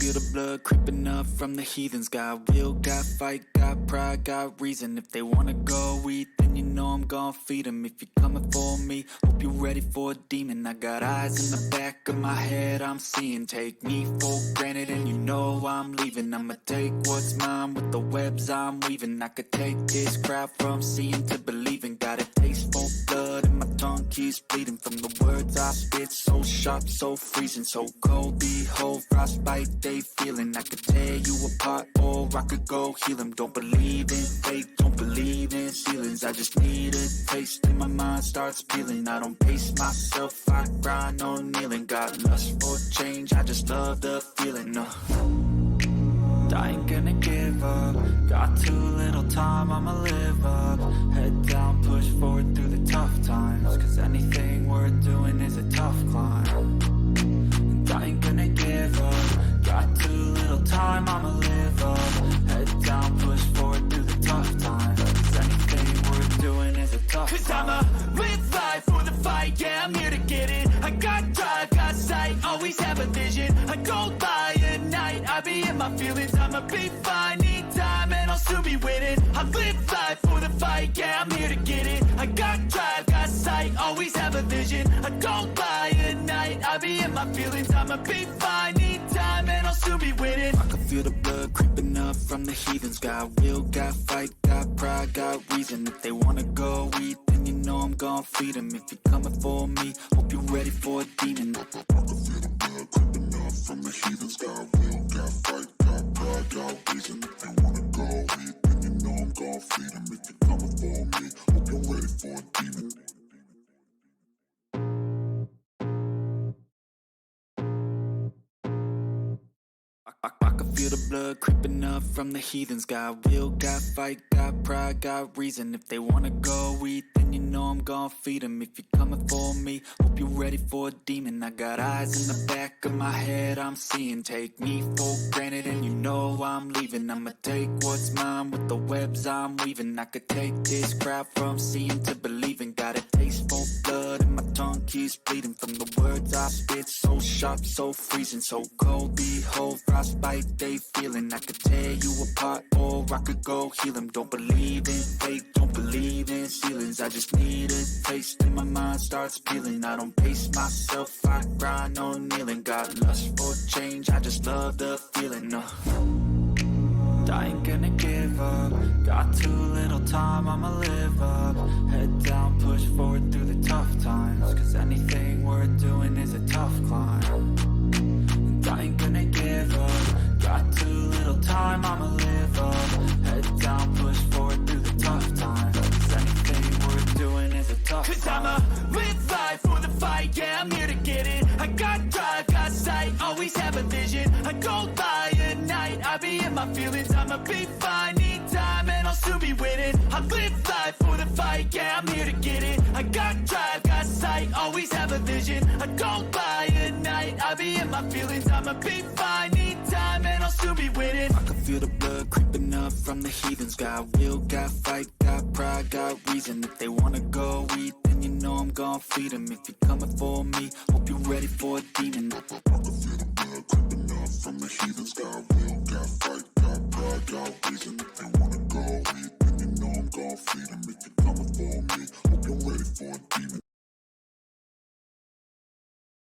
feel the blood creeping up from the heathens. Got will, got fight, got pride, got reason. If they wanna go eat, then you know I'm gon' feed them. If you're coming for me, hope you're ready for a demon. I got eyes in the back of my head, I'm seeing. Take me for granted and you know I'm leaving. I'ma take what's mine with the webs I'm weaving. I could take this crowd from seeing to believing. Got a taste for blood and my tongue keeps bleeding. From the words I spit, so sharp, so freezing. So cold, behold, frostbite they feeling. I could tear you apart or I could go heal them. Don't believe in fate, don't believe in ceilings. I just need a taste and my mind starts peeling. I don't pace myself, I grind on kneeling. Got lust for change, I just love the feeling. I ain't gonna give up. Got too little time, I'ma live up. Head down, push forward through the tough times. Cause anything worth doing is a tough climb. And I ain't gonna give up. Got too little time, I'ma live up. Head down, push forward through the tough times. Cause anything worth doing is a tough climb. Cause I'ma live life for the fight, yeah, I'm here to get it. I got drive, got sight, always have a vision. I go by at night, I be in my feelings. I'ma be fine, need time and I'll soon be winning. I live life for the fight, yeah, I'm here to get it. I got drive, got sight, always have a vision. I go by at night, I be in my feelings. I'ma be fine, need time and I'll soon be winning. I can feel the blood creeping up from the heathens. Got will, got fight, got pride, got reason. If they wanna go eat, then you know I'm gon' feed them. If you're coming for me, hope you're ready for a demon. I can feel the blood creeping up from the heathens. Got will, got fight, got pride, got reason. If they wanna go eat, then you know I'm gon' feed them. If you're coming for me, hope you're ready for a demon. I can feel the blood creeping up from the heathens. Got will, got fight, got pride, got reason. If they wanna go eat, then you know I'm gon' feed them. If you're coming for me, hope you're ready for a demon. I got eyes in the back of my head, I'm seeing. Take me for granted and you know I'm leaving. I'ma take what's mine with the webs I'm weaving. I could take this crowd from seeing to believing. Got a taste for blood and my tongue keeps bleeding. From the words I spit, so sharp, so freezing. So cold, behold, frostbite they feeling. I could tear you apart or I could go heal them. Don't believe in fate, don't believe in ceilings. I just need a taste and my mind starts peeling. I don't pace myself, I grind on kneeling. Got lust for change, I just love the feeling. I ain't gonna give up. Got too little time, I'ma live up. Head down, push forward through the tough times. Cause anything worth doing is a tough climb. And I ain't gonna give up. Got too little time, I'ma live up. Head down, push forward through the tough times. Cause anything worth doing is a tough climb. Cause I'ma live life for the fight, yeah, I'm here to get it. I got drive, got sight, always have a vision. I go by at night, I be in my feelings. I'ma be fine, need time and I'll soon be winning. I live life for the fight, yeah, I'm here to get it. I got drive, got sight, always have a vision. I go by at night, I be in my feelings. I'ma be fine, need time and I'll soon be winning. I can feel the blood creeping up from the heathens. Got will, got fight, got pride, got reason. If they wanna go eat, then you know I'm gon' feed them. If you're coming for me, hope you're ready for a demon. I can feel the blood creeping up from the heathens. Got will, got fight, got pride, got reason. If they wanna go eat, then you know I'm gon' feed them. If you're coming for me, hope you're ready for a demon.